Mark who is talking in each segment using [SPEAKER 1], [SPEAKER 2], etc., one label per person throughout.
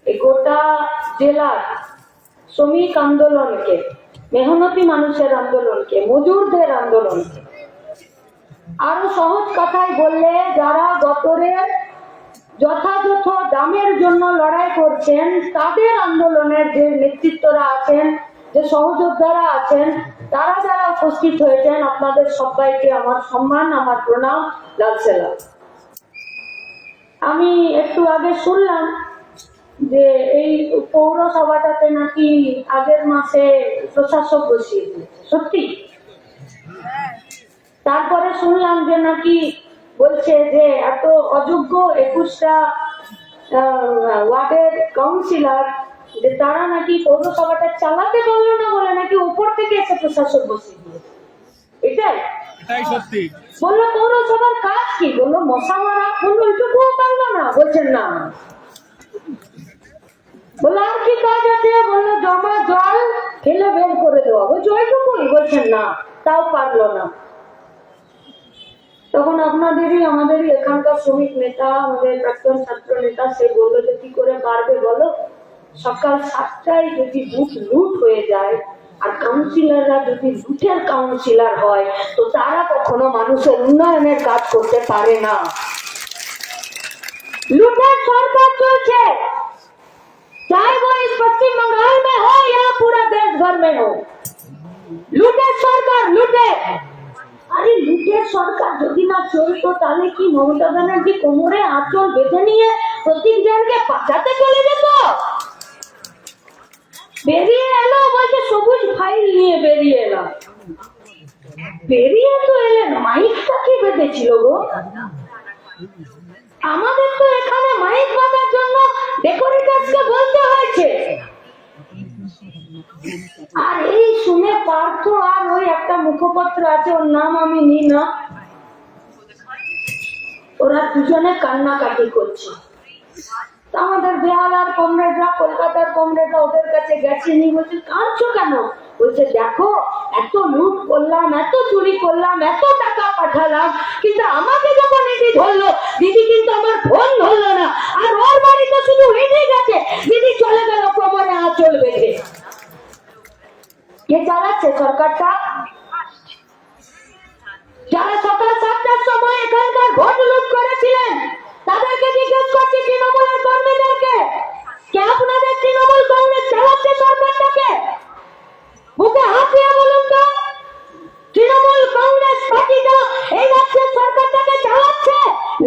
[SPEAKER 1] এই গোটা জেলার শ্রমিক আন্দোলনকে, মেহনতি মানুষের আন্দোলনকে, মজুরদের আন্দোলনকে আরো সহজ কথায় বললে, যারা গতরের যথাযথ দামের জন্য লড়াই করছেন, তাদের আন্দোলনের যে নেতৃত্বরা আছেন, যে সহযোদ্ধারা আছেন, তারা যারা উপস্থিত হয়েছেন, আপনাদের সবাইকে আমার সম্মান, আমার প্রণাম, লাল সেলাম। আমি একটু আগে শুনলাম যে এই পৌরসভাটাতে নাকি আগের মাসে প্রশাসক বসিয়ে দিয়েছে, সত্যি? তারপরে শুনলাম যে নাকি বলছে যে এত অযোগ্য 21টা ওয়ার্ডের কাউন্সিলর, যে তারা নাকি পৌরসভাটা চালাতে পারলো না বলে নাকি উপর থেকে এসে প্রশাসক বসিয়ে দিয়েছে। এটাই সত্যি? বললো পৌরসভার কাজ কি? বললো মশা মারা। বললো ওইটুকুও পারলো না? বলছেন না। বললো আর কি কাজ আছে? বললো জমা জল ফেলে বের করে দেওয়া। বলছে ওইটুকুই? বলছেন না, তাও পারলো না। তখন আপনাদেরই আমাদেরই এখানকার শ্রমিক নেতা, আমাদের প্রাক্তন ছাত্র নেতা, সে বললো যে কি করে পারবে বলো? সকাল 7টায় যদি বুথ লুট হয়ে যায়, আর কাউন্সিলররা যদি লুটের কাউন্সিলর হয়, তো তারা কখনো মানুষের উন্নয়নের কাজ করতে পারে না। लूटेर सरकार चलছে, चाहे वो इस पश्चिम बंगाल में हो या पूरा देश भर में हो, लूटेर सरकार लूटे। अरे लूटेर सरकार যদি না চলতো তাহলে কি মমতা ব্যানার্জি কোমরে আঁচল বেঁধে নিয়ে প্রতীক জনকে বাঁচাতে চলে যেত? বেরিয়ে এলো, বলছে সবুজ ফাইল নিয়ে বেরিয়ে এলাম। বেরিয়ে তো এলেন, মাইকটা কি বেঁধেছিল গো? আমাদের তো এখানে মাইক বাঁধার জন্য ডেকোরেটরকে বলতে হয়েছে। আর এই শুনে পার্থ আর ওই একটা মুখপত্র আছে, ওর নাম আমি নিই না, ওরা দুজনে কান্নাকাটি করছে। আমাদের বেহালার কমরেডরা, কলকাতার কমরেডরা ওদের কাছে গেছেনি, বলছে কাঁদছো কেন? বলছে দেখো এত লুট করলাম, এত চুরি করলাম, এত টাকা পাঠালাম, কিন্তু আমাকে যখন এটি ধরলো, দিদি কিন্তু আমার ফোন ধরলো না, আর ওর বাড়িতে শুধু হেঁটে গেছে, দিদি চলে গেল কোমরে আঁচল বেঁধে। কে চালাচ্ছে সরকারটা? যারা সকাল 7টার সময় এখানকার ভোট লুট করেছিলেন, তাদেরকে জিজ্ঞেস করছি, তৃণমূলের কর্মীদেরকে, কে আপনাদের তৃণমূল কংগ্রেস চালাচ্ছে সরকারটাকে? বুকে হাত দিয়ে বলুন তো, তৃণমূল কংগ্রেস পার্টিটা এই রাজ্যের সরকারটাকে চালাচ্ছে?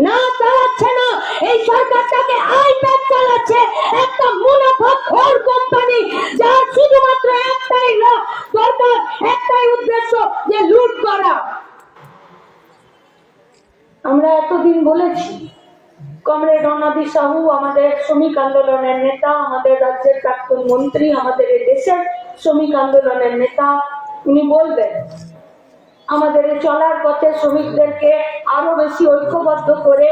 [SPEAKER 1] না, চালাচ্ছে না। এই সরকারটাকে আইপ্যাক চালাচ্ছে, একটা মুনাফাখোর কোম্পানি, যার শুধুমাত্র একটাই দরকার, একটাই উদ্দেশ্য, যে লুট করা। আমরা এতদিন বলেছি, কমরেড অনাদি সাহু আমাদের শ্রমিক আন্দোলনের নেতা, আমাদের রাজ্যের প্রাক্তন মন্ত্রী, আমাদের এই দেশের শ্রমিক আন্দোলনের নেতা, উনি বলবেন আমাদের এই চলার পথে শ্রমিকদেরকে আরো বেশি ঐক্যবদ্ধ করে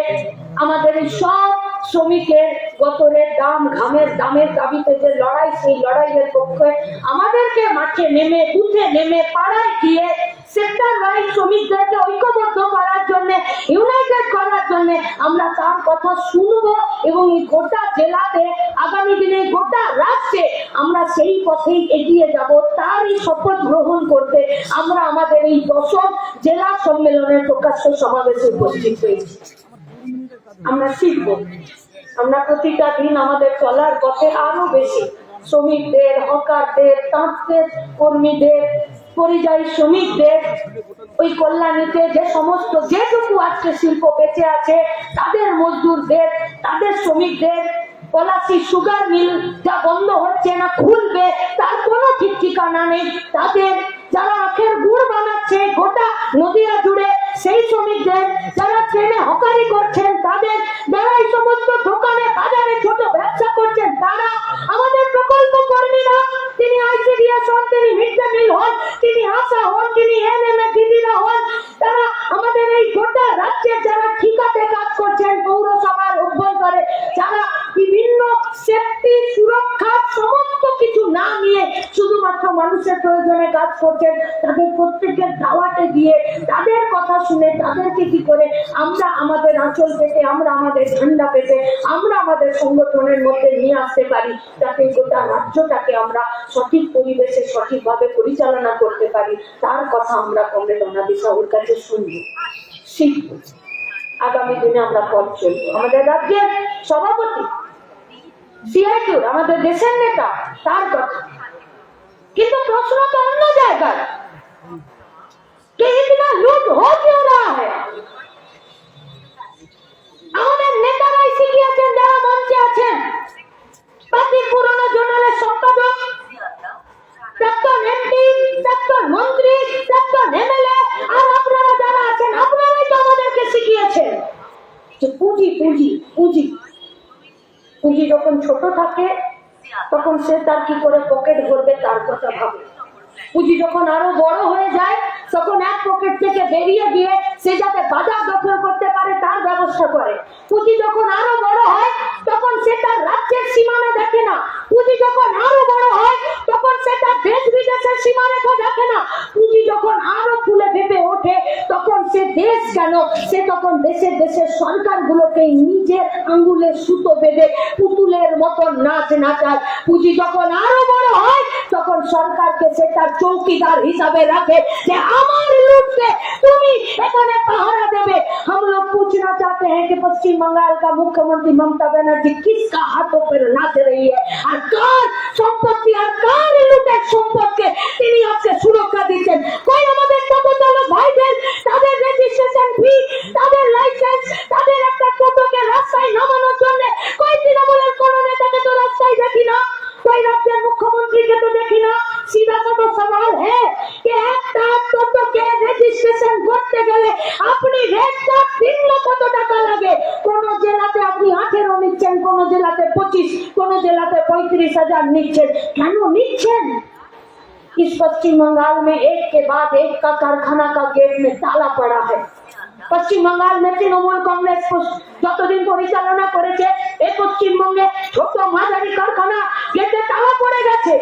[SPEAKER 1] আমাদের এই সব শ্রমিকের গতরের দাম, ঘামের দামের দাবিতে যে লড়াই, সেই লড়াইয়ের পক্ষে আমাদেরকে মাঠে নেমে, বুথে নেমে, পাড়ায় গিয়ে সেক্টর ওয়াইজ শ্রমিকদেরকে ঐক্যবদ্ধ করার জন্য, ইউনাইটেড করার জন্য আমরা তার কথা শুনবো, এবং এই গোটা জেলাতে, আগামী দিনে গোটা রাজ্যে আমরা সেই পথেই এগিয়ে যাব। তারই শপথ গ্রহণ করতে আমরা আমাদের এই 10ম জেলা সম্মেলনের প্রকাশ্য সমাবেশে উপস্থিত হয়েছি। আমরা শিখব, আমরা প্রতিটা দিন আমাদের চলার পথে আরো বেশি শ্রমিকদের, হকারদের, তাঁতদের কর্মীদের, পরিযায়ী শ্রমিকদের, ওই কল্যাণীতে যে সমস্ত যেটুকু আজকে শিল্প বেঁচে আছে, তাদের মজদুরদের, তাদের শ্রমিকদের, পলাশী সুগার মিল যা বন্ধ হচ্ছে না, খুলবে, তার কোনো ঠিক ঠিকানা নেই, তাদের, যারা আখের গুড় বানাচ্ছে গোটা নদিয়া জুড়ে সেই শ্রমিকদের, যারা ট্রেনে হকারি করছেন তাদের, যারা এই সমস্ত দোকানে বাজারে ছোট ব্যবসা করছেন তারা, আমাদের প্রকল্প কর্মীরা, তিনি আইসিডিএস হন, তিনি মিড ডে মিল হন, তিনি আশা হন, তিনি এনএমএ দিদিরা হন, তারা আমাদের এই গোটা রাজ্যে যারা ঠিকাতে কাজ করছেন, পৌরসভার অভ্যন্তরে যারা বিভিন্ন সেফটি সুরক্ষা সমস্ত কিছু না নিয়ে শুধুমাত্র মানুষের প্রয়োজনে কাজ করছেন, তাদের প্রত্যেকের দাওয়াতে দিয়ে তাদের কথা শুনে তাদেরকে কি করে আমরা আমাদের আঁচল পেতে, আমরা আমাদের ঝান্ডা পেতে, আমরা আমাদের সংগঠনের মধ্যে নিয়ে আসতে পারি, যাতে গোটা রাজ্যটাকে আমরা সঠিক পরিবেশে সঠিকভাবে পরিচালনা করতে পারি, তার কথা আমরা কমরেড অনাদি সাহুর কাছে শুনবো, শিখবো। আগামী দিনে আমরা পথ চলবো। আমাদের রাজ্যের সভাপতি সিআইটিউর, আমাদের দেশের নেতা, তার কথা। কিন্তু প্রশ্ন তো অন্য জায়গায়, कि इतना लूट हो क्यों रहा है? আমাদের নেতারাই শিখিয়েছেন, যারা মঞ্চে আছেন, পার্টির পুরনো জোনালের সম্পাদক, প্রাক্তন এমপি, প্রাক্তন মন্ত্রী, প্রাক্তন এমএলএ, আর আপনারা যারা আছেন, আপনারাই তো আমাদেরকে শিখিয়েছেন যে পুঁজি পুঁজি পুঁজি পুঁজি যখন ছোট থাকে তখন সে তার কি করে পকেট ভরবে তার কথা ভাবে। পুঁজি যখন আরো বড় হয়ে যায় তখন এক পকেট থেকে বেরিয়ে গিয়ে সে যাতে বাজার দখল করতে পারে তার ব্যবস্থা করে। পুঁজি যখন আরো বড় হয় তখন সে তার রাজ্যের সীমানা দেখে না। পুঁজি যখন আরো বড় হয় তখন সে তার দেশ বিদেশের সীমারেখা দেখে না। পুঁজি যখন আরো ফুলে ফেপে ওঠে তখন সে দেশ কেন, সে তখন দেশের দেশের সরকারগুলোকে নিজের আঙ্গুলে সুতো বেঁধে পুতুলের মতো নাচ নাচায়। পুঁজি যখন আরো বড় হয় তখন সরকারকে সে তার চৌকিদার হিসাবে রাখে যে আমার लूटते তুমি এখানে পাহারা দেবে। हम लोग पूछना चाहते हैं कि पश्चिम बंगाल का मुख्यमंत्री ममता बनर्जी किसका हाथों पर नाच रही है और कार সম্পত্তি আর কার লুটের সম্পদকে তিনি আজকে সুরক্ষা দিচ্ছেন। কই আমাদের টোটো চালক ভাইদের তাদের রেজিস্ট্রেশন ফি, তাদের লাইসেন্স, তাদের একটা টোটোকে রাস্তায় নামানোর জন্য কই তৃণমূলের কোন নেতাকে তো রাস্তায় দেখি না, कोई राज्य मुख्यमंत्री के तो देखी ना। सीधा सा तो सवाल है कि একটা টোটোকে রেজিস্ট্রেশন করতে গেলে আপনি রেট কার্ড 3 লক্ষ টাকা লাগে। কোন জেলাতে আপনি 18 নিচ্ছেন, কোন জেলাতে 25, কোন জেলাতে 35,000 নিচ্ছেন। কেন নিচ্ছেন? इस पश्चिम बंगाल में एक के बाद एक का कारखाना का गेट में ताला पड़ा है। পশ্চিম বাংলার তৃণমূল কংগ্রেস যতদিন পরিচালনা করেছে এই পশ্চিমবঙ্গে ছোট মাঝারি কারখানা গেটে তালা পড়ে গেছে।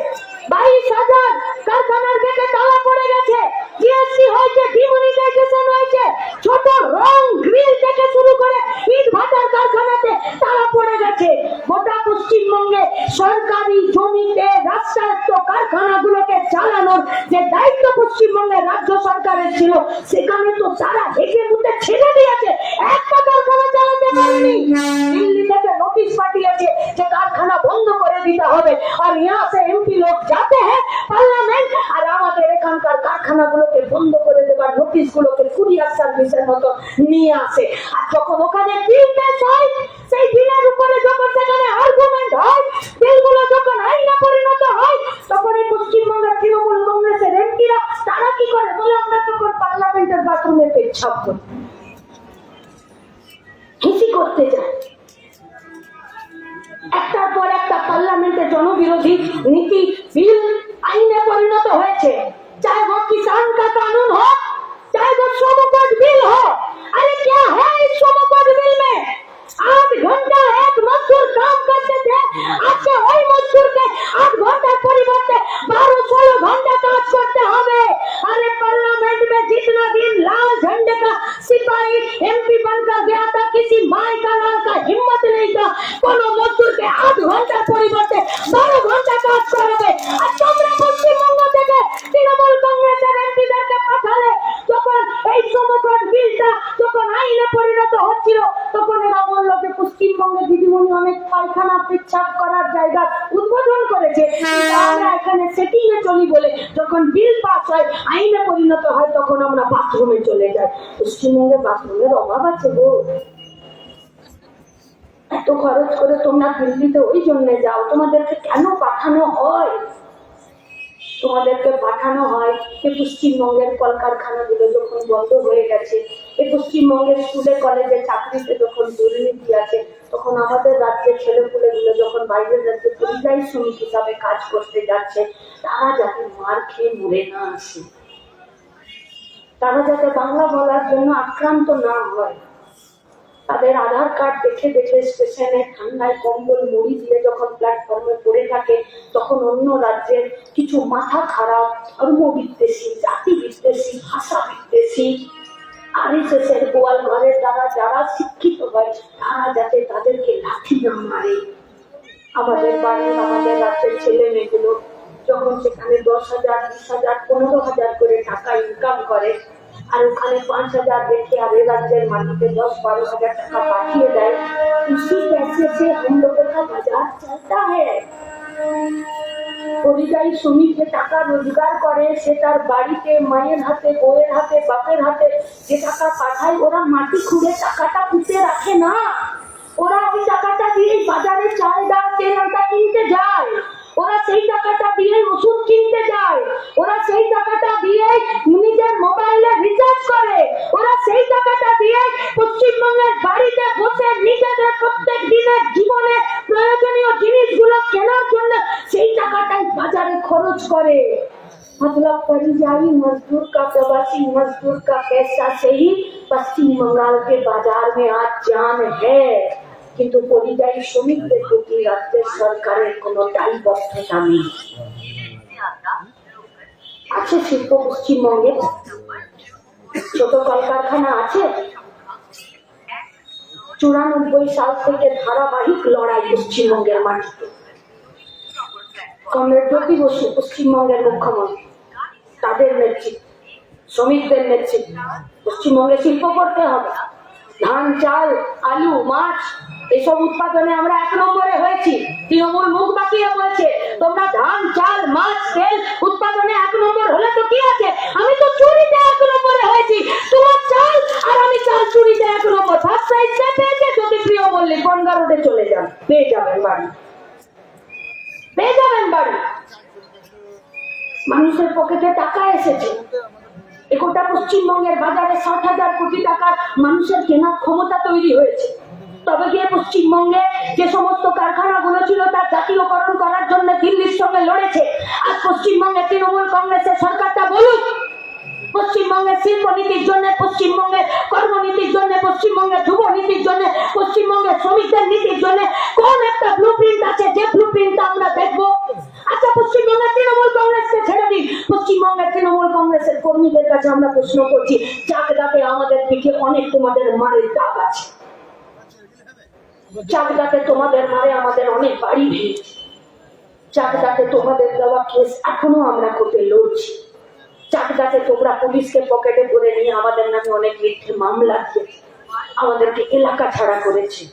[SPEAKER 1] 22,000 কারখানার গেটে তালা পড়ে গেছে। জিএসটি হয়েছে, ডিমনিটাইজেশন হয়েছে, ছোট রং গ্রিল থেকে শুরু করে ইট ভাটার কারখানাতে তালা পড়ে গেছে। গোটা পশ্চিমবঙ্গে সরকারি জমিতে রাষ্ট্রায়ত্ত কারখানাগুলোকে চালানোর যে দায়িত্ব পশ্চিমবঙ্গের রাজ্য সরকারের ছিল সেখানে তো তারা হেঁটে মুটে ছেড়ে দিয়েছে, একটা কারখানা চালাতে পারেনি। দিল্লি থেকে নোটিশ পাঠিয়েছে যে কারখানা বন্ধ করে দিতে হবে। আর यहाँ से एमपी लोग जाते हैं पार्लियामेंट আর আমাদের এখানকার কারখানাগুলোকে বন্ধ করে দেবার নোটিশগুলোকে কুরিয়ার সার্ভিসের মতো নিয়ে আসে। আর যখন ওখানে বিল পেশ হয়, সেই বিলের উপরে যখন সেখানে আর্গুমেন্ট হয়, বিলগুলো যখন আইনে পরিণত হয়, তখন এই পশ্চিমবঙ্গের তৃণমূল কংগ্রেসের এমপিরা তারা কি করে বলে আমরা তখন পার্লামেন্টের বাথরুমে পেচ্ছাপ করি, হিসি করতে যায়। একটার পর একটা পার্লামেন্টে জনবিরোধী নীতি বিল আইনে পরিণত হয়েছে, चाहे वो किसान का कानून हो, चाहे वो श्रम कोड बिल हो। अरे क्या है इस श्रम कोड बिल में? 8 घंटा एक मजदूर काम करते थे, आज के वही मजदूर के 8 घंटा परिवर्ते 12-16 घंटा काज करते হবে। अरे पार्लियामेंट में जितना दिन लाल झंडे का सिपाही एमपी बनकर गया था, किसी माई का लाल का हिम्मत नहीं था कोनो मजदूर के 8 घंटा परिवर्ते 12 घंटा काज कराবে। আর তোমরা পশ্চিমবঙ্গ থেকে তৃণমূল কংগ্রেসের এমপিদেরকে পাঠালে, যখন এই সমকট বিলটা যখন আইনে পরিণত হচ্ছিল তখন এরা বললো যে পশ্চিমবঙ্গে দিদিমণি অনেক পায়খানা পেচ্ছাপ করার জায়গা উদ্বোধন করেছে, আমরা এখানে সেটিং এ চলি বলে যখন বিল পাস হয় আইনে পরিণত হয় তখন আমরা বাথরুমে চলে যাই। পশ্চিমবঙ্গে বাথরুমের অভাব আছে গো। এত খরচ করে তোমরা দিল্লিতে ওই জন্য যাও, তোমাদেরকে কেন পাঠানো হয়? তোমাদেরকে পাঠানো হয় যে পশ্চিমবঙ্গের কলকারখানাগুলো যখন বন্ধ হয়ে গেছে, এই পশ্চিমবঙ্গের স্কুলে কলেজে চাকরিতে যখন দুর্নীতি আছে, তখন আমাদের রাজ্যের ছেলেপুলেগুলো যখন বাইরের রাজ্যে পরিযায়ী শ্রমিক হিসাবে কাজ করতে যাচ্ছে, তারা যাতে মার খেয়ে মরে না আসে, তারা যাতে বাংলা বলার জন্য আক্রান্ত না হয়, তাদের আধার কার্ড দেখে দেখে স্টেশনে ঠান্ডায় কম্বল মুড়ি দিয়ে যখন প্ল্যাটফর্মে পড়ে রাজ্যের কিছু মাথা খারাপ ধর্ম বিদ্বেষী, জাতি বিদ্বেষী, ভাষা বিদ্বেষী আরএসএসের গোয়াল ঘরের দ্বারা যারা শিক্ষিত হয় তারা যাতে তাদেরকে লাঠি না মারে। আমাদের বাড়ির আমাদের রাজ্যের ছেলে মেয়েগুলো যখন সেখানে 10,000, 20,000, 15,000 করে টাকা ইনকাম করে আর ওখানে 5,000 রেখে আর এ রাজ্যের মাটিতে 10-12,000 টাকা পাঠিয়ে দেয়, उसी पैसे से हम लोगों का बाजार चलता है। পরিযায়ী শ্রমিক যে টাকা রোজগার করে সে তার বাড়িতে মায়ের হাতে, বউয়ের হাতে, বাপের হাতে যে টাকা পাঠায়, ওরা মাটি খুঁড়ে টাকাটা পুঁতে রাখে না। ওরা ওই টাকাটা দিয়ে বাজারে চাল, ডাল, তেল, আটা কিনতে যায়। ওরা সেই টাকাটা দিয়ে ওষুধ কিনতে যায়। ওরা সেই টাকাটা দিয়ে নিজের মোবাইলে রিচার্জ করে। ওরা সেই টাকাটা দিয়ে পশ্চিমবঙ্গের বাড়িতে বসে নিজেদের প্রত্যেক দিনের জীবনে প্রয়োজনীয় জিনিসগুলো কেনার জন্য সেই টাকাটাই বাজারে খরচ করে। मतलब परिजाई मजदूर का, प्रवासी मजदूर का पैसा से ही पश्चिम बंगाल के बाजार में आज जान है। কিন্তু পরিযায়ী শ্রমিকদের প্রতি রাজ্যের সরকারের কোনো দায়বদ্ধতা নেই। আছে শিল্প পশ্চিমবঙ্গে, ছোট কলকারখানা আছে। 94 সাল থেকে ধারাবাহিক লড়াই পশ্চিমবঙ্গের মাটিতে। কমরেড জ্যোতি বসু পশ্চিমবঙ্গের মুখ্যমন্ত্রী, তাদের নেতৃত্বে, শ্রমিকদের নেতৃত্বে পশ্চিমবঙ্গে শিল্প করতে হবে। ধান, চাল, আলু, মাছ এসব উৎপাদনে আমরা 1 নম্বরে হয়েছি। তৃণমূল মুখ বাঁকিয়ে বলছে তোমরা ধান, চাল, মাছ, তেল উৎপাদনে 1 নম্বর হলে তো কি আছে, আমি তো চুরিতে 1 নম্বরে হয়েছি। তোমার চাল আর আমি চাল চুরিতে 1 নম্বর। ফার্স্ট প্রাইজ পেয়েছে যদি প্রিয় বললি গঙ্গা রোডে চলে যান, পেয়ে যাবেন বাড়ি, পেয়ে যাবেন বাড়ি। মানুষের পকেটে টাকা এসেছে। গোটা পশ্চিমবঙ্গের বাজারে 60,000 কোটি টাকার মানুষের কেনার ক্ষমতা তৈরি হয়েছে। তবে গিয়ে পশ্চিমবঙ্গে যে সমস্ত কারখানাগুলো ছিল তার জাতীয়করণ করার জন্য দিল্লির সঙ্গে লড়েছে। আর পশ্চিমবঙ্গে তৃণমূল কংগ্রেসের সরকারটা বলুক পশ্চিমবঙ্গের শিল্প নীতির জন্য, পশ্চিমবঙ্গের কর্মনীতির জন্য, পশ্চিমবঙ্গের যুব নীতির জন্য, পশ্চিমবঙ্গের শ্রমিকদের নীতির জন্য কোন একটা ব্লুপ্রিন্ট আছে যে ব্লুপ্রিন্টটা আমরা দেখবো। আচ্ছা, পশ্চিমবঙ্গের তৃণমূল কংগ্রেসকে ছেড়ে দিন, পশ্চিমবঙ্গের তৃণমূল কংগ্রেসের কর্মীদের কাছে আমরা প্রশ্ন করছি, চাকদাতে আমাদের পিঠে অনেক তোমাদের মারের দাগ আছে। চাকদাতে তোমাদের মারে আমাদের অনেক বাড়ি ভেঙেছে। চাকদাতে তোমাদের দেওয়া কেস এখনো আমরা কোর্টে লড়ছি। চাকদাতে তোমরা পুলিশকে পকেটে করে নিয়ে আমাদের নামে অনেক মিথ্যে মামলা দিয়েছে, আমাদেরকে এলাকা ছাড়া করেছে।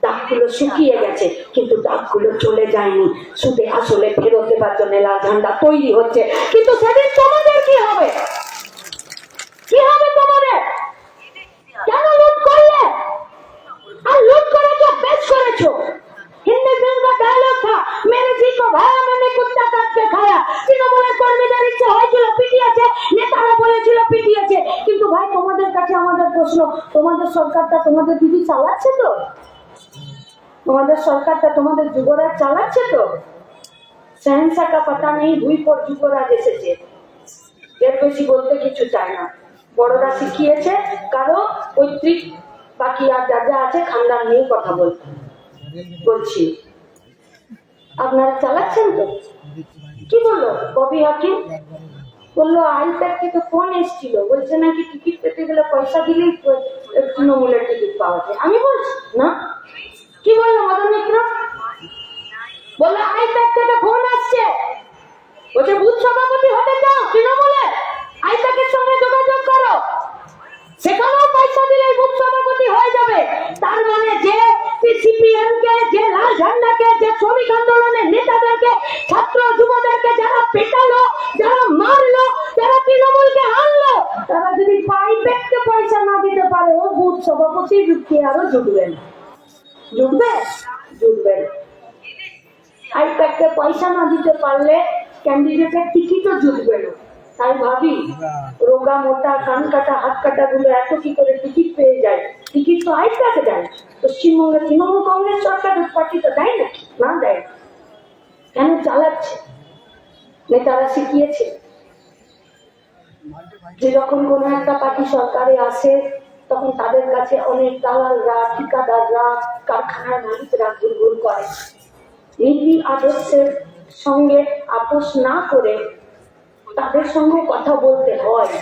[SPEAKER 1] দাগগুলো শুকিয়ে গেছে কিন্তু দাগগুলো চলে যায়নি। সুদে আসলে ফেরত দেবার জন্য লাল ঝান্ডা তৈরি হচ্ছে। কিন্তু সেদিন তোমাদের কি হবে? কি হবে তোমাদের? কেন লুট করলে? আর লুট করেছো, বেশ করেছো। হিন্দি ফিল্ম का डायलॉग था, मेरे जी को भाया मैंने कुत्ता काट के खाया। তৃণমূলের কর্মীদের ইচ্ছে হয়েছিল পিটিয়েছে, নেতারা বলেছিল পিটিয়েছে। কিন্তু ভাই তোমাদের কাছে আমাদের প্রশ্ন, তোমাদের সরকারটা তোমাদের দিদি চালাচ্ছে তো? তোমাদের সরকারটা তোমাদের যুবরাজ চালাচ্ছে তো? সেহেনশা কা পাতা নেই, 2 পর যুবরাজ এসেছে। এর বেশি বলতে কিছু চায় না। বড়রা শিখিয়েছে কারো পৈতৃক বাকি আর যা যা আছে খানদান নিয়ে কথা বলছি। আপনারা চালাচ্ছেন তো? কি বললো ববি হাকিম? বললো আইপ্যাক থেকে ফোন এসেছিল, বলছে নাকি টিকিট পেতে গেলে পয়সা দিলেই তৃণমূলের টিকিট পাওয়া যায়। আমি বলছি না। কি বললো মদন মিত্র? বললো আইপ্যাক থেকে ফোন আসছে, বলছে বুথ সভাপতি হতে চাও তৃণমূলের, আইপ্যাকের সঙ্গে যোগাযোগ করো, সেখানেও পয়সা দিলে বুথ সভাপতি হয়ে যাবে। তার মানে যে সিপিএম কে, যে লাল ঝান্ডাকে, যে শ্রমিক আন্দোলনের নেতাদেরকে, ছাত্র যুবদেরকে যারা পেটালো, যারা মারলো, যারা তৃণমূলকে আনলো, তারা যদি আইপ্যাককে পয়সা না দিতে পারে ও বুথ সভাপতি যুক্তি আরো জুটবেন। জুটবেন। আইপ্যাককে পয়সা না দিতে পারলে ক্যান্ডিডেটের টিকিটও জুটবে না। তাই ভাবি রোগা মোটা কান কাটা হাত কাটা গুলো এত কি করে টিকিট পেয়ে যায়? টিকিট তো আইপ্যাকে দেয়। পশ্চিমবঙ্গের তৃণমূল কংগ্রেস সরকারের পার্টি তো দেয় নাকি? না দেয়। কেন চালাচ্ছে? নেতারা শিখিয়েছে যে যখন কোন একটা পার্টি সরকারে আসে তখন তাদের কাছে অনেক দালালরা, ঠিকাদাররা, কারখানার মালিকরা ঘুরঘুর করে। নীতি আদর্শের সঙ্গে আপোষ না করে তাদের সঙ্গে কথা বলতে হয়।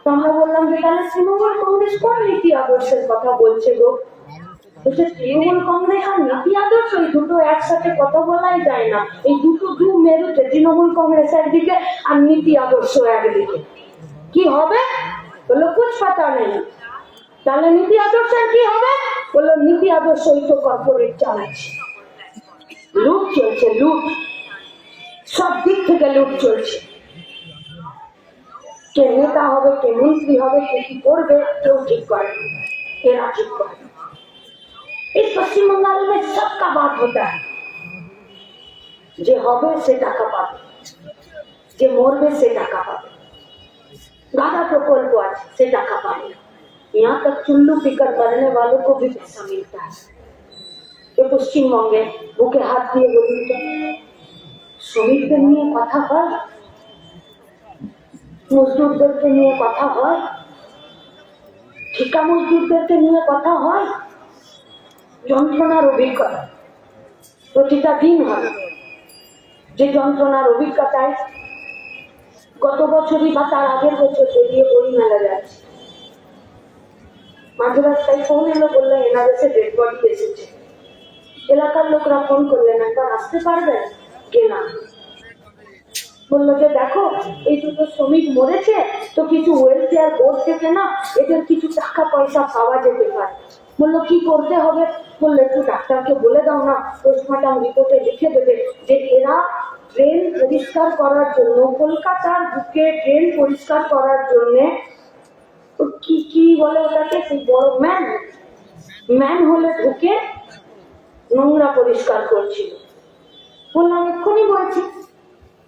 [SPEAKER 1] তো আমরা বললাম যে তাহলে তৃণমূল কংগ্রেস কোন নীতি আদর্শের কথা বলছে গো? তৃণমূল কংগ্রেস আর নীতি আদর্শ এই দুটো একসাথে কথা বলাই যায় না। এই দুটো দু মেরুতে, তৃণমূল কংগ্রেস একদিকে আর নীতি আদর্শ একদিকে, কি হবে? বললো কুছ পাতা নেই। তাহলে নীতি আদর্শের কি হবে? বললো নীতি আদর্শ তো কর্পোরেট চালাচ্ছে, লুট চলছে, লুট, সব দিক থেকে লুট চলছে। কে নেতা হবে, কে মন্ত্রী হবে, কে কি করবে, কেউ ঠিক করে, এরা ঠিক করে। इस पश्चिम बंगाल में सबका बात होता है, যে হবে সে টাকা পাবে, যে মরবে সে টাকা পাবে, गाधा प्रकल्प আছে সে টাকা পাবে, यहाँ तक चुल्लू पीकर मरने वालों को भी पैसा मिलता है। तो পশ্চিমবঙ্গে বুকে হাত দিয়ে বলুন তো, শ্রমিকদের নিয়ে কথা হয়, মজদুরদেরকে নিয়ে কথা হয়, ঠিকা মজদুরদেরকে নিয়ে কথা হয়? যন্ত্রণার অভিজ্ঞতা প্রতিটা দিন হয়, যে যন্ত্রণার অভিজ্ঞতায় গত বছরই বা তার আগের বছর বেরিয়ে বই মেলা যাচ্ছে, মাঝ রাস্তায় ফোন এলো, বললো এনআরএসে ডেড বডি এসেছে। এলাকার লোকরা ফোন করলেন, একবার আসতে পারবেন? কে না, বললো যে দেখো এই দুটো শ্রমিক মরেছে, তো কিছু ওয়েলফেয়ার বোর্ড থেকে না এদের কিছু টাকা পয়সা পাওয়া যেতে পারে। বললো কি করতে হবে? বললো একটু ডাক্তারকে বলে দাও না, পোস্টমর্টম রিপোর্টে লিখে দেবে যে এরা ড্রেন পরিষ্কার করার জন্য, কলকাতার বুকে ড্রেন পরিষ্কার করার জন্য কি কি বলে ওটাকে, সেই বড় ম্যান হলে ঢুকে নোংরা পরিষ্কার করছিল। বললাম এক্ষুনি বলছি,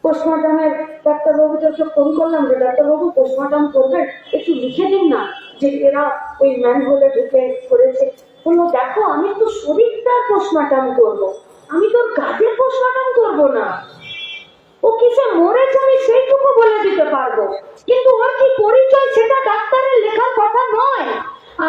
[SPEAKER 1] পোস্টমর্টমের ডাক্তারবাবুদেরকে ফোন করলাম যে ডাক্তারবাবু পোস্টমর্টম করবেন, একটু লিখে দিন না যে এরা ওই ম্যান হলে ঢুকে করেছে। বললো দেখো আমি তো শরীরটার পোস্টমর্টম করবো, আমি তোর কাজের পোস্টমর্টম করবো না। ও কিসে মরেছে আমি সেইটুকু বলে দিতে পারবো, কিন্তু ওর কি পরিচয় সেটা ডাক্তারের লেখার কথা নয়।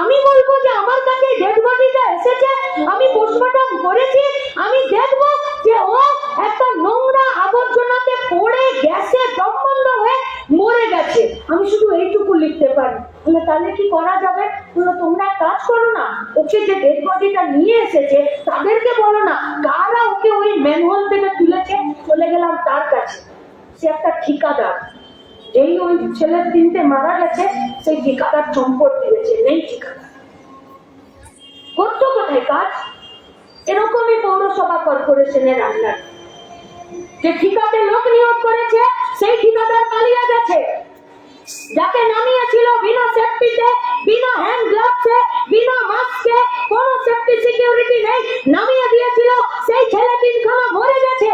[SPEAKER 1] আমি বলবো যে আমার কাছে ডেড বডিটা এসেছে, আমি পোস্টমর্টম করেছি, আমি দেখবো যে ও একটা নোংরা আবর্জনাতে পড়ে গ্যাসে দমবন্ধ হয়ে মরে গেছে, আমি শুধু এইটুকু লিখতে পারি। বলে তাহলে কি করা যাবে? বললো তোমরা কাজ করো না, ওকে যে ডেড বডিটা নিয়ে এসেছে তাদেরকে বলো না কারা ওকে ওই ম্যানহোল থেকে তুলেছে। চলে গেলাম তার কাছে, সে একটা ঠিকাদার, যেই ওই ছেলের দিনতে মারা গেছে সেই ঠিকাদার সম্পদ দিয়েছে, নেই ঠিকাদার, করতো কোথায় কাজ? এরকমই পৌরসভা কর্পোরেশনের আন্ডার যে ঠিকাতে লোক নিয়োগ করেছে সেই ঠিকাদার পালিয়ে গেছে। যাকে নামিয়েছিল বিনা সেফটিতে, বিনা হ্যান্ড গ্লাভসে, বিনা মাস্কে, কোনো সেফটি সিকিউরিটি নেই, নামিয়ে দিয়েছিল, সেই ছেলে তিনখানা মরে গেছে।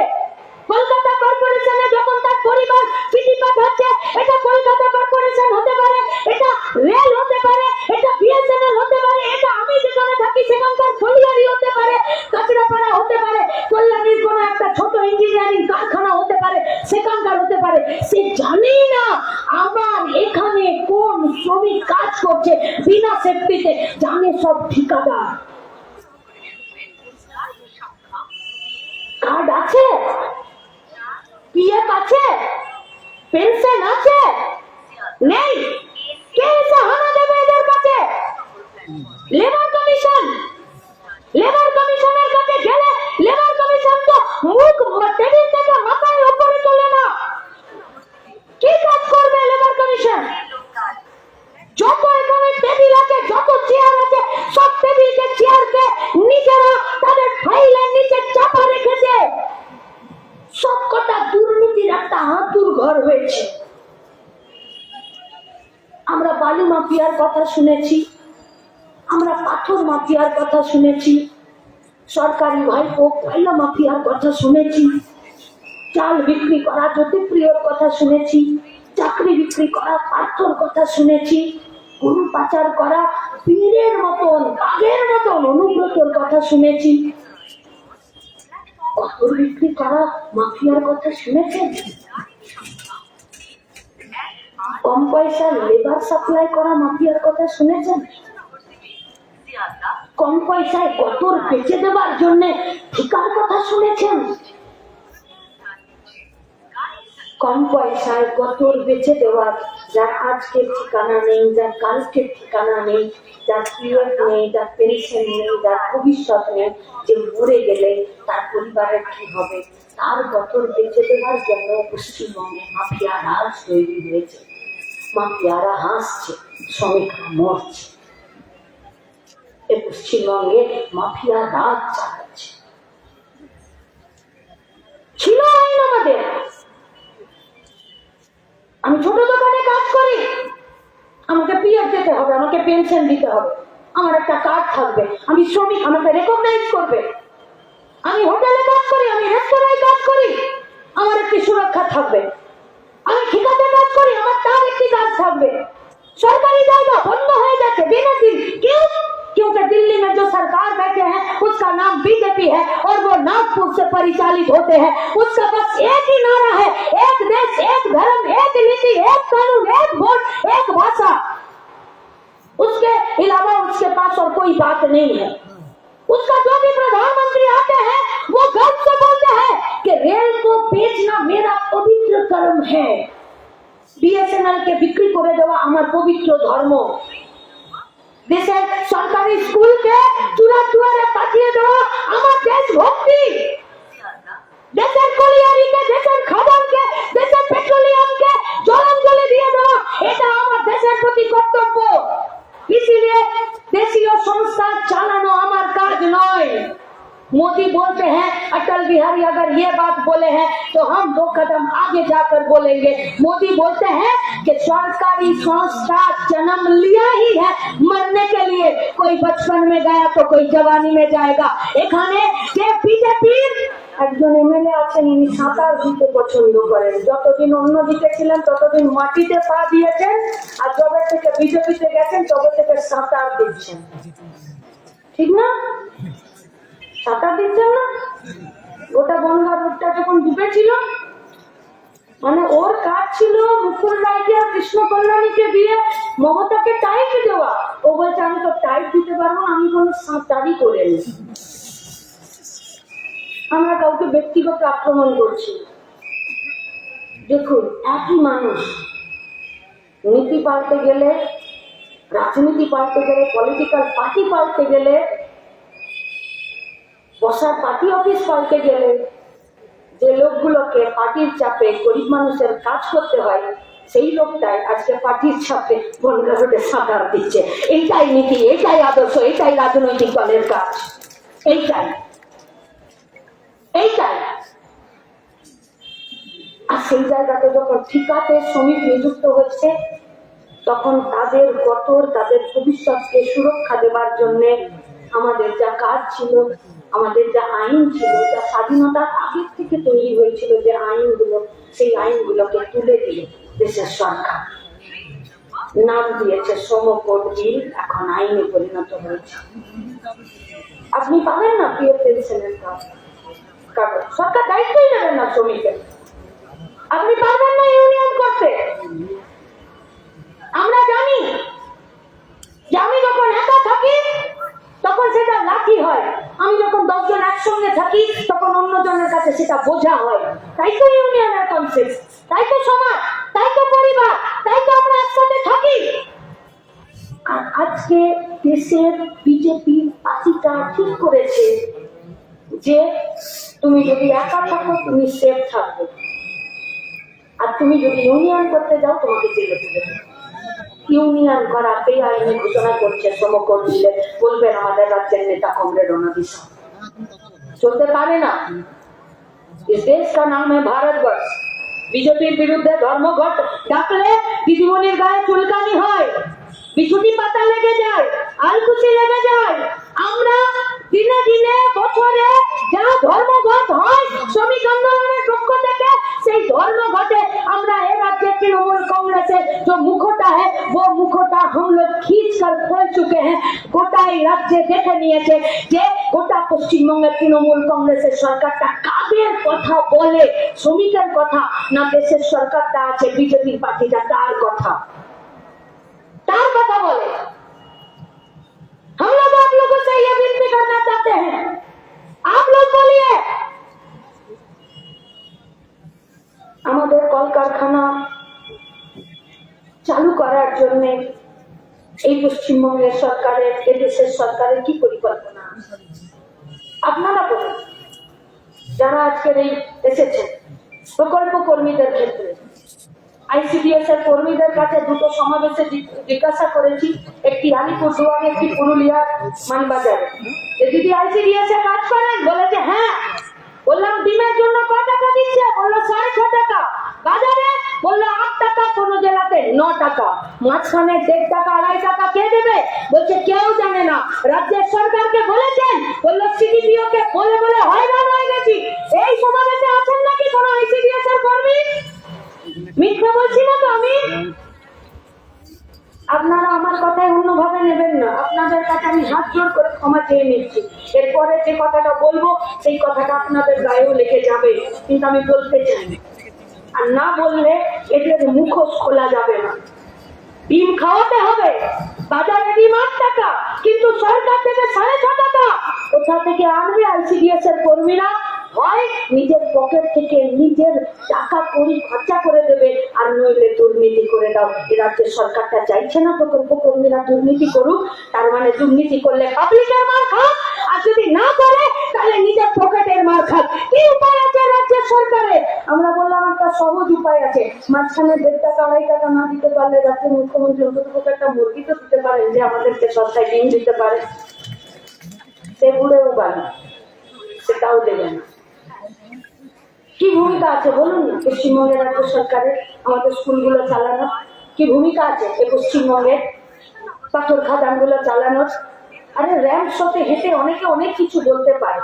[SPEAKER 1] কলকাতা কর্পোরেশনে যখন তার পরিবার চিঠিপাঠ হচ্ছে, এটা কলকাতা কর্পোরেশন হতে পারে, এটা রেল হতে পারে, এটা বিএসএনএল হতে পারে, এটা আমি যেখানে থাকি সেখানকার কলিয়ারি হতে পারে, কাঁচরাপাড়া হতে পারে, কল্যাণীর কোনো একটা ছোট ইঞ্জিনিয়ারিং কারখানা হতে পারে, সেখানকার হতে পারে। সে জানেই না আমার এখানে কোন শ্রমিক কাজ করছে বিনা সেফটিতে, জানে সব ঠিকাদার। কার্ড আছে, পিএফ আছে, পেনশন আছে, নেই, কে এসে হানা দেবে এদের কাছে? লেবার কমিশনের কাছে গেলে লেবার কমিশন তো মুখ টেবিল থেকে মাথায় উপরে তোলে না। কি কাজ করবে লেবার কমিশন? যত এখানে টেবিল আছে, যত চেয়ার আছে, সব টেবিলকে চেয়ারকে নিজেরা তাদের ফাইলের নিচে চাপা রেখেছে। সব কটা দুর্নীতির একটা হাতুর ঘর হয়েছে। আমরা বালু মাফিয়ার কথা শুনেছি, আমরা পাথর মাফিয়ার কথা শুনেছি, সরকারি ভাইপো কয়লা মাফিয়ার কথা শুনেছি, চাল বিক্রি করা জ্যোতিপ্রিয়র কথা শুনেছি, চাকরি বিক্রি করা পাথর কথা শুনেছি, গরু পাচার করা বীরের মতন বাঘের মতন অনুব্রতর কথা শুনেছি, পাথর বিক্রি করা মাফিয়ার কথা শুনেছেন? কম পয়সা লেবার সাপ্লাই করা মাফিয়ার কথা শুনেছেন? কম পয়সায় কতর বেচে দেওয়ার জন্য ঠিকার কথা শুনেছেন? কম পয়সায় গতর বেচে দেওয়ার, যার আজকের ঠিকানা নেই, যার কালকের ঠিকানা নেই, যার পিরিয়ড নেই, যার পেনশন নেই, যার ভবিষ্যৎ নেই, যে মরে গেলে তার পরিবারের কি হবে, তার গতর বেচে দেওয়ার জন্য পশ্চিমবঙ্গে মাফিয়া রাজ তৈরি হয়েছে। মাফিয়ারা হাসছে, শ্রমিকরা মরছে। এ পশ্চিমবঙ্গে মাফিয়া রাজ চালাচ্ছে। ছিল আইন আমাদের। আমি ছোট দোকানে কাজ করি, আমাকে পিএফ দিতে হবে, আমাকে পেনশন দিতে হবে, আমার একটা কার্ড থাকবে, আমি শ্রমিক, আমাকে রেকগনাইজ করবে। আমি হোটেলে কাজ করি, আমি রেস্তোরাঁয় কাজ করি, আমার একটি সুরক্ষা থাকবে। আমি ঠিকাতে কাজ করি, আমার তার একটি কাজ থাকবে। सरकारी जाएगा बंद हो जाते दिन दिन। क्यों? क्योंकि दिल्ली में जो सरकार बैठे हैं उसका नाम बीजेपी है और वो नागपुर से परिचालित होते हैं। उसका बस एक ही नारा है, एक देश, एक धर्म, एक नीति, एक कानून, एक वोट, एक भाषा। उसके अलावा उसके पास और कोई बात नहीं है। उसका जो भी प्रधानमंत्री आते हैं वो गर्व से बोलते हैं कि रेल को बेचना मेरा पवित्र कर्म है। बीएसएनएल के बिक्री করে দেওয়া আমার পবিত্র ধর্ম। দেশের সরকারি স্কুলকে চূড়াচূড়ে পাঠিয়ে দেওয়া আমার দেশভক্তি। দেশের কলিয়ারিকে, দেশের খাবারকে, দেশের পেট্রোলিয়ামকে জলাঞ্জলি দিয়ে দেওয়া এটা আমার দেশের প্রতি কর্তব্য। इसीलिए देशीय संस्था चालानो আমার কাজ নয়। मोदी बोलते हैं, अटल बिहारी अगर ये बात बोले हैं तो हम 2 कदम आगे जाकर बोलेंगे। मोदी बोलते हैं कि सरकारी संस्था जन्म लिया ही है मरने के लिए, कोई बचपन में गया तो कोई जवानी में जाएगा। এখানে যে বিজেপির একজন এমএলএ আছেন, উনি সাঁতার দিতে পছন্দ করেন। যতদিন অন্যদিকে ছিলেন ততদিন মাটিতে পা দিয়েছেন, আর যবে থেকে বিজেপিতে গেছেন তবে থেকে সাঁতার দিচ্ছেন। ঠিক না? সাঁতার দিচ্ছেন না? গোটা গঙ্গা রূপটা যখন ডুবেছিল, মানে ওর কাজ ছিল মুকুল রায়কে আর কৃষ্ণ কল্যাণীকে দিয়ে মমতাকে টাইট দেওয়া। ও বলছে আমি তো টাইট দিতে পারবো না, আমি কোনো সাঁতারই করে নি। আমরা কাউকে ব্যক্তিগত আক্রমণ করছি। দেখুন, একই মানুষ নীতি পাল্টে গেলে, রাজনীতি পাল্টে গেলে, পলিটিক্যাল পার্টি পাল্টে গেলে, বসার পার্টি অফিস পাল্টে গেলে, যে লোকগুলোকে পার্টির চাপে গরিব মানুষের কাজ করতে হয় সেই লোকটাই আজকে পার্টির চাপে গঙ্গা রোডে সাঁতার দিচ্ছে। এইটাই নীতি, এইটাই আদর্শ, এইটাই রাজনৈতিক দলের কাজ। এইটাই এইটাই আর সেই জায়গাতে যখন ঠিকাতে শ্রমিক নিযুক্ত হচ্ছে তখন তাদের গতর, তাদের ভবিষ্যৎকে সুরক্ষা দেওয়ার জন্য আমাদের যা কাজ ছিল, আমাদের যা আইন ছিল, যা স্বাধীনতার আগের থেকে তৈরি হয়েছিল যে আইনগুলো, সেই আইনগুলোকে তুলে দিয়ে দেশের সরকার নাম দিয়েছে শ্রম কোড বিল, এখন আইনে পরিণত হয়েছে। আপনি পাবেন না পিএফ পেনশনের কাগজ, সরকার দায়িত্বই নেবেন না শ্রমিকের। আপনি পারবেন না ইউনিয়ন করতে। আমরা জানি যে আমি যখন একা থাকি তখন সেটা লাঠি হয়, আমি যখন 10 জন একসঙ্গে থাকি তখন অন্যজনের কাছে সেটা বোঝা হয়। তাই তো ইউনিয়নের কনসেপ্ট, তাই তো সমাজ, তাই তো পরিবার, তাই তো আমরা একসাথে থাকি। আর আজকে দেশের বিজেপি পার্টিটা ঠিক করেছে যে তুমি যদি একা থাকো তুমি সেফ থাকবে, আর তুমি যদি ইউনিয়ন করতে যাও তোমাকে জেলে তুলে দেবে। ইউনিয়ন করা বেআইনি ঘোষণা করছে শ্রমকোড দিলে। বলবেন আমাদের রাজ্যের নেতা কমরেড অনাদি শাহ, চলতে পারে না। इस देश का नाम है भारतवर्ष। বিজেপির বিরুদ্ধে ধর্মঘট ডাকলে দিদিমণির গায়ে চুলকানি হয়, বিছুটি পাতা লেগে যায়, আলকুচি লেগে যায়। আমরা দিনে দিনে বছরে যা ধর্মঘট হয় শ্রমিক আন্দোলনের পক্ষ থেকে, সেই ধর্মঘটে আমরা এ রাজ্যে तृणमूल कांग्रेस जो मुखोटा है वो मुखोटा हम लोग खींच कर खोल चुके हैं। গোটাই রাজ্যে দেখে নিয়েছে যে গোটা পশ্চিমবঙ্গের তৃণমূল কংগ্রেসের সরকারটা কাদের কথা বলে, শ্রমিকের কথা না দেশের সরকারটা আছে বিজেপি পার্টিটা তার কথা বলে। हम लोग आप लोगों से ये विनती करना चाहते हैं, आप लोग बोलिए। আমাদের কলকারখানা চালু করার জন্য এই পশ্চিমবঙ্গের সরকারের, এদেশের সরকারের কি পরিকল্পনা আছে? আপনারা বলুন, যারা আজকের এই এসেছেন প্রকল্প কর্মীদের ক্ষেত্রে। আইসিডিএস এর কর্মীদের কাছে দুটো সমাবেশে জিজ্ঞাসা করেছি, একটি আলিপুরদুয়ার, একটি পুরুলিয়ার মানবাজারে, যে দিদি আইসিডিএস এ কাজ করেন? বলেছে হ্যাঁ। বললাম ডিমের জন্য ক টাকা দিচ্ছে? বললো 6.5 টাকা। বাজারে? বললো 8 টাকা, কোন জেলাতে 9 টাকা। মাঝখানে 1.5 টাকা 2.5 টাকা কে দেবে? বলছে কেউ জানে না। রাজ্যের সরকারকে বলেছেন? বললো সিডিপিও কে বলে বলে হয়রান হয়ে গেছি। এই সমাবেশে আছেন নাকি কোন আইসিডিএস এর কর্মী? মিথ্যা বলছি না তো আমি? আপনারা আমার কথায় অন্যভাবে নেবেন না। আপনাদের কাছে আমি হাত জোড় করে ক্ষমা চেয়ে নিচ্ছি। এরপরে যে কথাটা বলবো সেই কথাটা আপনাদের গায়েও লেগে যাবে, কিন্তু আমি বলতে চাই। আর না বললে এদের মুখোশ খোলা যাবে না। ডিম খাওয়াতে হবে, বাজারে ডিম 8 টাকা, কিন্তু সরকার থেকে 6.5 টাকা। কোথা থেকে আনবে আইসিডিএস এর কর্মীরা? হয় নিজের পকেট থেকে নিজের টাকা কড়ি খরচা করে দেবে, আর নইলে দুর্নীতি করে দাও। এ রাজ্যের সরকারটা চাইছে না প্রকল্প কর্মীরা দুর্নীতি করুক। তার মানে দুর্নীতি করলে পাবলিকের মার খাক, আর যদি না করে তাহলে নিজের পকেটের মার খাক। কি উপায় আছে রাজ্যের সরকারের? আমরা বললাম একটা সহজ উপায় আছে। মাঝখানে 1.5 টাকা 2.5 টাকা না দিতে পারলে রাজ্যের মুখ্যমন্ত্রী অন্তত একটা মুরগি তো দিতে পারেন, যে আমাদেরকে সস্তায় ডিম দিতে পারে। সে বুড়েও বাড়ি, সেটাও দেবে না। কি ভূমিকা আছে বলুন না পশ্চিমবঙ্গের রাজ্য সরকারের আমাদের স্কুলগুলো চালানো? কি ভূমিকা আছে এই পশ্চিমবঙ্গের পাথর খাদানগুলো চালানোর? আরে র্যাম্প শোতে হেঁটে অনেকে অনেক কিছু বলতে পারে,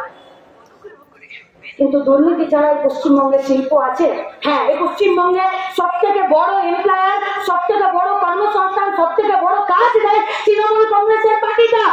[SPEAKER 1] কিন্তু দুর্নীতি ছাড়া পশ্চিমবঙ্গে শিল্প আছে? হ্যাঁ, এই পশ্চিমবঙ্গে সব থেকে বড় এমপ্লয়ার, সব থেকে বড় কর্মসংস্থান, সব থেকে বড় কাজ দেয় তৃণমূল কংগ্রেসের পার্টিটা।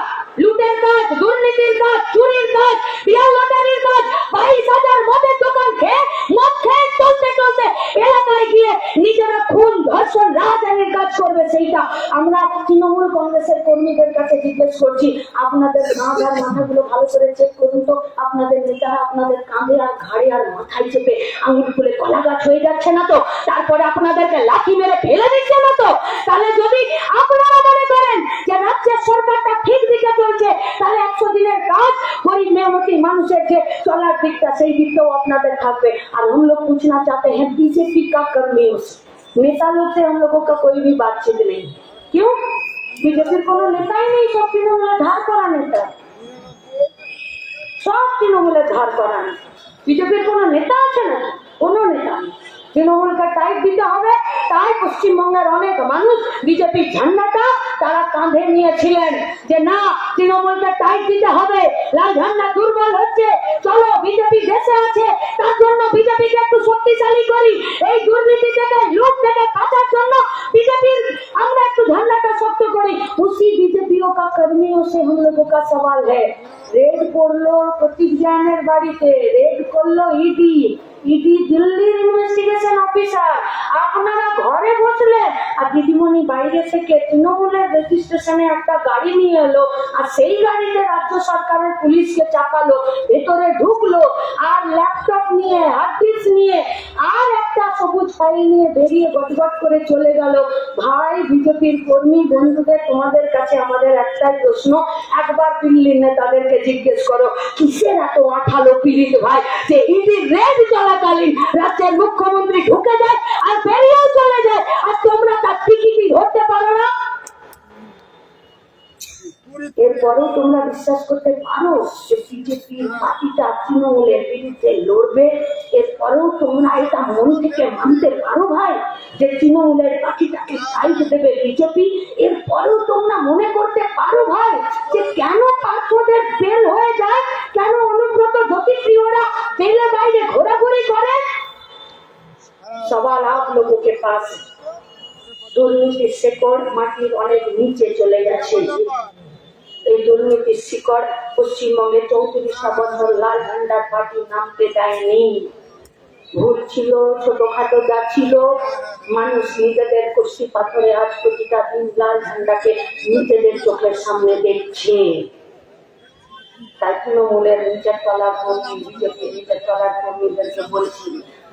[SPEAKER 1] লুটের কাজ, দুর্নীতির কাজ, চুরির কাজ, বিয়ার লটারির কাজ, 22,000 মদের দোকান খেয়ে মদ খেয়ে চলতে চলতে এলাকায় গিয়ে নিজেরা খুন, ধর্ষণ, রাজধানীর কাজ করবে। সেইটা আমরা তৃণমূল কংগ্রেসের কর্মীদের কাছে জিজ্ঞেস করছি, আপনাদের গাঁট আর মাথাগুলো ভালো করে চেক করুন তো। আপনাদের নেতারা আপনাদের কাঁধে আর ঘাড়ে আর মাথায় চেপে আঙুল ফুলে কলা গাছ হয়ে যাচ্ছে না তো? তারপরে আপনাদেরকে লাঠি মেরে ফেলে দিচ্ছে না তো? তাহলে যদি আপনারা মনে করেন যে রাজ্যের সরকারটা ঠিক দিকে চলছে, তাহলে 100 দিনের কাজ গরিব মেহনতি মানুষের যে চলার দিকটা, সেই দিকটাও আপনাদের থাকবে। আর हम लोग पूछना चाहते हैं बीजेपी का कर्मियों से, नेता लोग से हम लोगों का कोई भी बातचीत नहीं। क्यों? बीजेपी কোনো নেতাই নেই, সব তৃণমূলের ধার করা নেতা, সব তৃণমূলের ধার করা নেতা। বিজেপির কোনো নেতা আছে না? কোনো নেতা নেই। তৃণমূলকে টাইট দিতে হবে, তাই পশ্চিমবঙ্গের অনেক মানুষ বিজেপির ঝান্ডাটা তারা কাঁধে নিয়েছিলেন, যে না তৃণমূলকে টাইট দিতে হবে, লাল ঝান্ডা দুর্বল হচ্ছে, চলো বিজেপি দেশে আছে, তার জন্য বিজেপিকে একটু শক্তিশালী করি, এই দুর্নীতি থেকে লুট থেকে বাঁচার জন্য বিজেপির আমরা একটু ঝান্ডাটা শক্ত করি। উসি বিজেপিও কা কর্মীও সে हम लोगों का सवाल है। রেড করলো প্রতীক জৈনের বাড়িতে, রেড করলো ইডি, দিল্লির ইনভেস্টিগেশন অফিসার। আপনারা ঘরে বসলেন, আর দিদিমণি বাইরে থেকে তৃণমূলের রেজিস্ট্রেশনে একটা গাড়ি নিয়ে এলো, আর সেই গাড়িতে রাজ্য সরকারের পুলিশকে চাপালো, ভেতরে ঢুকলো, আর ল্যাপটপ নিয়ে, হার্ড ডিস্ক নিয়ে, আর একটা সবুজ ফাইল নিয়ে বেরিয়ে গটগট করে চলে গেল। ভাই বিজেপির কর্মী বন্ধুদের, তোমাদের কাছে আমাদের একটাই প্রশ্ন, একবার দিল্লির নেতাদেরকে জিজ্ঞেস করো কিসের এত আঠালো পিরিত ভাই, যে ইডির রেড চলাকালীন রাজ্যের মুখ্যমন্ত্রী ঢুকে যায় আর বেরিয়েও চলে যায়, আর তোমরা তার টিকিটই ধরতে পারো না। এরপরেও তোমরা বিশ্বাস করতে পারো যে বিজেপির পার্টিটা তৃণমূলের বিরুদ্ধে লড়বে? এরপরেও তোমরা এটা মন থেকে মানতে পারো ভাই যে তৃণমূলের পার্টিটাকে সাইড দেবে বিজেপি? এরপরেও তোমরা মনে করতে পারো ভাই যে কেন পার্থদের বেল হয়ে যায়, কেন অনুব্রত জ্যোতিপ্রিয়রা বেলে বাইরে ঘোরাঘুরি করে? সওয়াল আপ লোগোं के पास। দুর্নীতির শেকড় মাটির অনেক নিচে চলে গেছে। এই দুর্নীতির শিকড় পশ্চিমবঙ্গে 34টা বছর লাল ঝান্ডার পার্টি নামতে দেয়নি। ভুল ছিল, ছোটখাটো যা ছিল, মানুষ নিজেদের কষ্টি পাথরে আজ প্রতিটা দিন লাল ঝান্ডাকে নিজেদের চোখের সামনে দেখছে। তাই তৃণমূলের নিচের তলার কর্মী, বিজেপি নিচের তলার কর্মীদেরকে বলছি,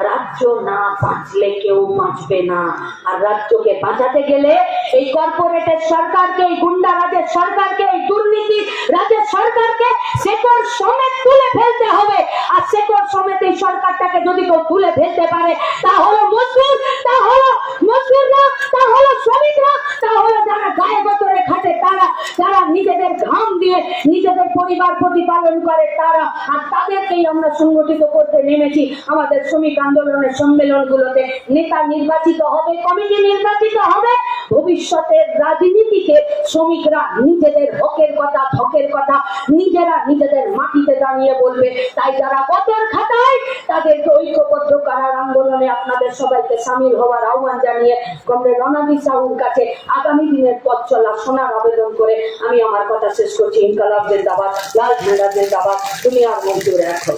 [SPEAKER 1] রাজ্য না বাঁচলে কেউ বাঁচবে না। আর রাজ্যকে বাঁচাতে গেলে এই কর্পোরেটের সরকারকে, এই গুন্ডা রাজের সরকারকে, এই দুর্নীতি রাজের সরকারকে শেকড় সমেত তুলে ফেলতে হবে। আর শেকড় সমেত এই সরকারটাকে যদি কেউ তুলে ফেলতে পারে, তা হলো মজদুর, তা হলো মজদুররা, তা হলো শ্রমিকরা, তা হলো যারা গায়ে গতরে খাটে তারা, যারা নিজেদের ঘাম দিয়ে নিজেদের পরিবার প্রতিপালন করে তারা। আর তাদেরকেই আমরা সংগঠিত করতে নেমেছি। আমাদের শ্রমিক আন্দোলনের সম্মেলনগুলোতে নেতা নির্বাচিত হবে, কমিটি নির্বাচিত হবে। ভবিষ্যতের রাজনীতিতে শ্রমিকরা নিজেদের হকের কথা, হকের কথা নিজেরা নিজেদের মাটিতে দাঁড়িয়ে বলবে। তাই যারা বদর খাটায় তাদেরকে ঐক্যবদ্ধ করার আন্দোলনে আপনাদের সবাইকে সামিল হওয়ার আহ্বান জানিয়ে কমরেড রণাদি সাহুর কাছে আগামী দিনের পথ চলা শোনার আবেদন করে আমি আমার কথা শেষ করছি। ইনকালাব জিন্দাবাদ, লাল ঝান্ডা জিন্দাবাদ, তুমি আর মজদুর এক হও।